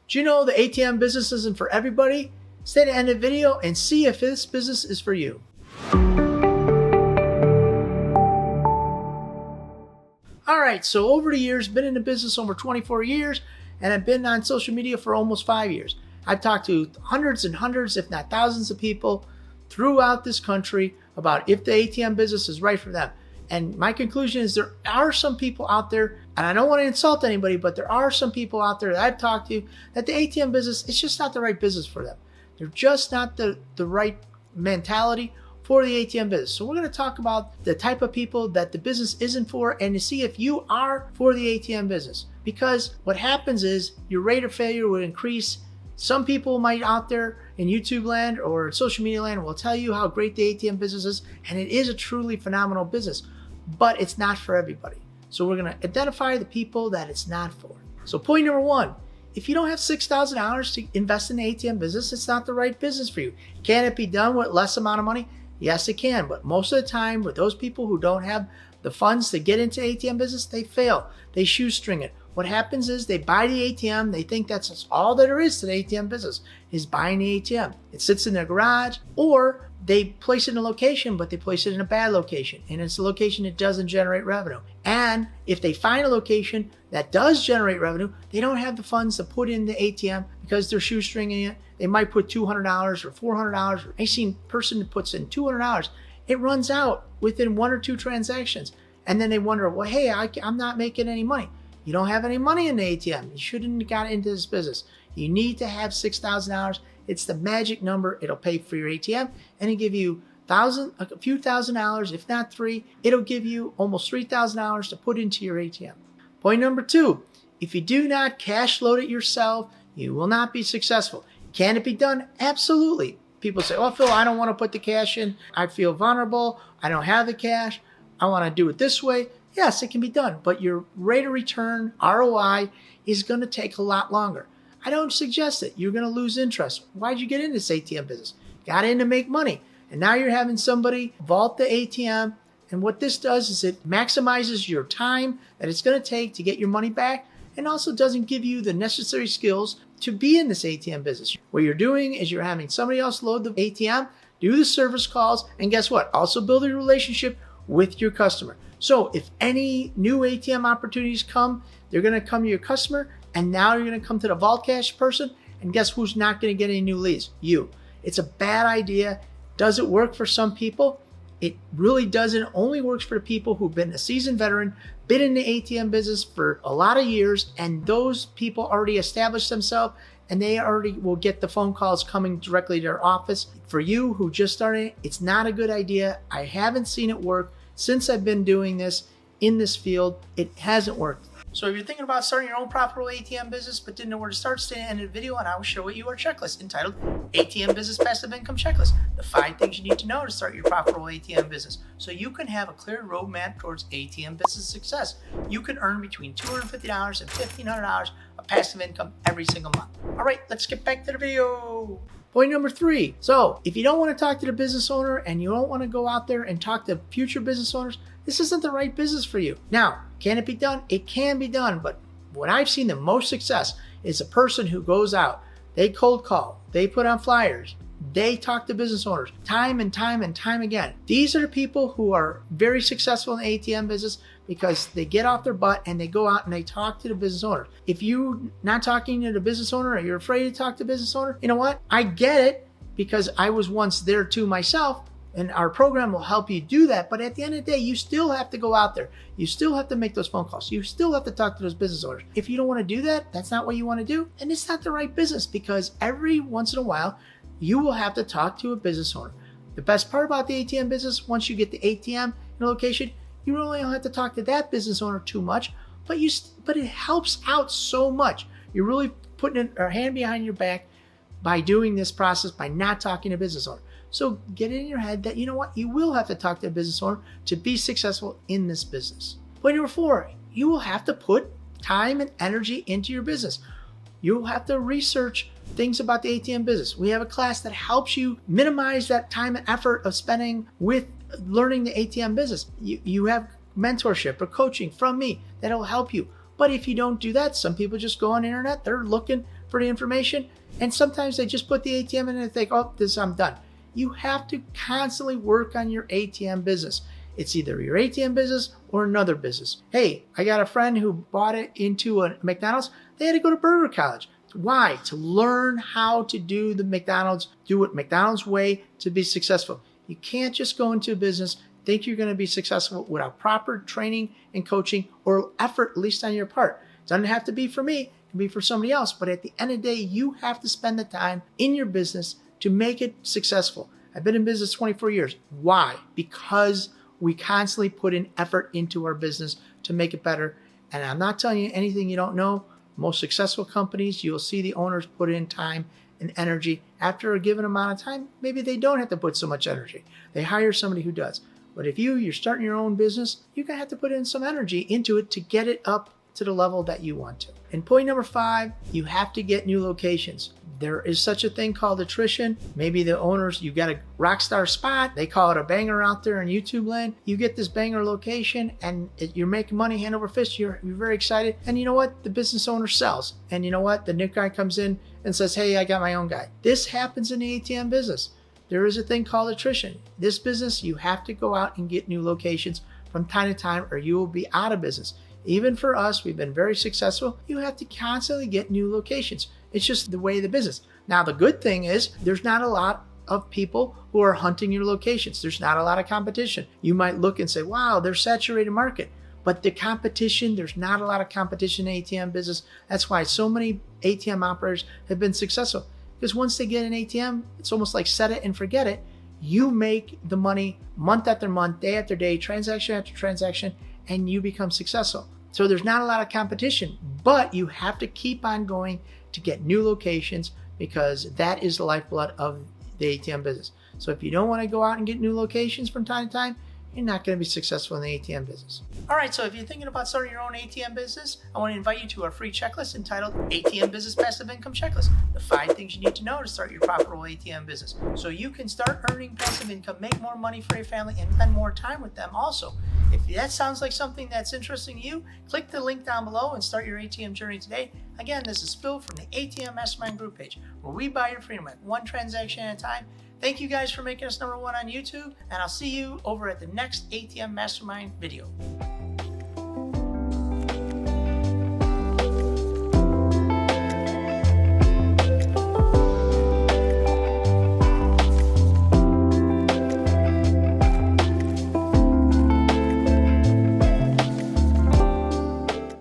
Do you know the ATM business isn't for everybody? Stay to the end of the video and see if this business is for you. All right, so over the years, been in the business over 24 years, and I've been on social media for almost 5 years. I've talked to hundreds and hundreds, if not thousands of people throughout this country about if the ATM business is right for them. And my conclusion is there are some people out there, and I don't want to insult anybody, but there are some people out there that I've talked to that the ATM business, it's just not the right business for them. They're just not the right mentality for the ATM business. So we're going to talk about the type of people that the business isn't for and to see if you are for the ATM business. Because what happens is your rate of failure will increase. Some people might out there in YouTube land or social media land will tell you how great the ATM business is, and it is a truly phenomenal business, but it's not for everybody. So we're going to identify the people that it's not for. So point number one, if you don't have $6,000 to invest in the ATM business, it's not the right business for you. Can it be done with less amount of money? Yes, it can. But most of the time with those people who don't have the funds to get into ATM business, they fail. They shoestring it. What happens is they buy the ATM. They think that's all that there is to the ATM business is buying the ATM. It sits in their garage, or they place it in a location, but they place it in a bad location. And it's a location that doesn't generate revenue. And if they find a location that does generate revenue, they don't have the funds to put in the ATM because they're shoestringing it. They might put $200 or $400. I've seen a person that puts in $200. It runs out within 1 or 2 transactions. And then they wonder, well, hey, I'm not making any money. You don't have any money in the ATM. You shouldn't have got into this business. You need to have $6,000. It's the magic number. It'll pay for your ATM and it'll give you a few $1,000s, if not 3. It'll give you almost $3,000 to put into your ATM. Point number 2, if you do not cash load it yourself, you will not be successful. Can it be done? Absolutely. People say, oh, Phil, I don't want to put the cash in. I feel vulnerable. I don't have the cash. I want to do it this way. Yes, it can be done, but your rate of return, ROI, is going to take a lot longer. I don't suggest it. You're going to lose interest. Why'd you get into this ATM business? Got in to make money. And now you're having somebody vault the ATM. And what this does is it maximizes your time that it's going to take to get your money back, and also doesn't give you the necessary skills to be in this ATM business. What you're doing is you're having somebody else load the ATM, do the service calls, and guess what? Also build a relationship with your customer. So if any new ATM opportunities come, they're going to come to your customer, and now you're going to come to the vault cash person, and guess who's not going to get any new leads? You. It's a bad idea. Does it work for some people? It really doesn't. It only works for the people who've been a seasoned veteran, been in the ATM business for a lot of years, and those people already established themselves, and they already will get the phone calls coming directly to their office. For you who just started, it's not a good idea. I haven't seen it work. Since I've been doing this in this field, it hasn't worked. So if you're thinking about starting your own profitable ATM business but didn't know where to start, stay to the end of the video and I will show you our checklist entitled ATM Business Passive Income Checklist. The 5 things you need to know to start your profitable ATM business so you can have a clear roadmap towards ATM business success. You can earn between $250 and $1,500 of passive income every single month. All right, let's get back to the video. Point number 3. So if you don't want to talk to the business owner and you don't want to go out there and talk to future business owners, this isn't the right business for you. Now, can it be done? It can be done, but what I've seen the most success is a person who goes out, they cold call, they put on flyers, they talk to business owners time and time and time again. These are the people who are very successful in the ATM business because they get off their butt and they go out and they talk to the business owner. If you're not talking to the business owner or you're afraid to talk to the business owner, you know what? I get it because I was once there too myself. And our program will help you do that. But at the end of the day, you still have to go out there. You still have to make those phone calls. You still have to talk to those business owners. If you don't want to do that, that's not what you want to do. And it's not the right business because every once in a while, you will have to talk to a business owner. The best part about the ATM business, once you get the ATM in a location, you really don't have to talk to that business owner too much, but it helps out so much. You're really putting a hand behind your back by doing this process, by not talking to a business owner. So get it in your head that, you know what, you will have to talk to a business owner to be successful in this business. Point number 4, you will have to put time and energy into your business. You'll have to research things about the ATM business. We have a class that helps you minimize that time and effort of spending with learning the ATM business. You have mentorship or coaching from me that'll help you. But if you don't do that, some people just go on the internet, they're looking for the information. And sometimes they just put the ATM in and think, oh, I'm done. You have to constantly work on your ATM business. It's either your ATM business or another business. Hey, I got a friend who bought it into a McDonald's. They had to go to Burger College. Why? To learn how to do the McDonald's, do it McDonald's way to be successful. You can't just go into a business, think you're going to be successful without proper training and coaching or effort, at least on your part. It doesn't have to be for me, it can be for somebody else. But at the end of the day, you have to spend the time in your business to make it successful. I've been in business 24 years. Why? Because we constantly put in effort into our business to make it better. And I'm not telling you anything you don't know. Most successful companies, you'll see the owners put in time and energy. After a given amount of time, maybe they don't have to put so much energy. They hire somebody who does. But if you're starting your own business, you're going to have to put in some energy into it to get it up to the level that you want to. And point number 5, you have to get new locations. There is such a thing called attrition. Maybe the owners, you got a rock star spot. They call it a banger out there in YouTube land. You get this banger location and you're making money hand over fist. You're very excited. And you know what? The business owner sells. And you know what? The new guy comes in and says, hey, I got my own guy. This happens in the ATM business. There is a thing called attrition. This business, you have to go out and get new locations from time to time or you will be out of business. Even for us, we've been very successful. You have to constantly get new locations. It's just the way of the business. Now, the good thing is there's not a lot of people who are hunting your locations. There's not a lot of competition. You might look and say, wow, there's saturated market. But the competition, there's not a lot of competition in the ATM business. That's why so many ATM operators have been successful. Because once they get an ATM, it's almost like set it and forget it. You make the money month after month, day after day, transaction after transaction, and you become successful. So there's not a lot of competition, but you have to keep on going to get new locations because that is the lifeblood of the ATM business. So if you don't want to go out and get new locations from time to time, you're not going to be successful in the ATM business. All right, so if you're thinking about starting your own ATM business, I want to invite you to our free checklist entitled ATM Business Passive Income Checklist, the 5 things you need to know to start your profitable ATM business. So you can start earning passive income, make more money for your family, and spend more time with them also. If that sounds like something that's interesting to you, click the link down below and start your ATM journey today. Again, this is Phil from the ATM Mastermind group page, where we buy your freedom at one transaction at a time. Thank you guys for making us #1 on YouTube, and I'll see you over at the next ATM Mastermind video.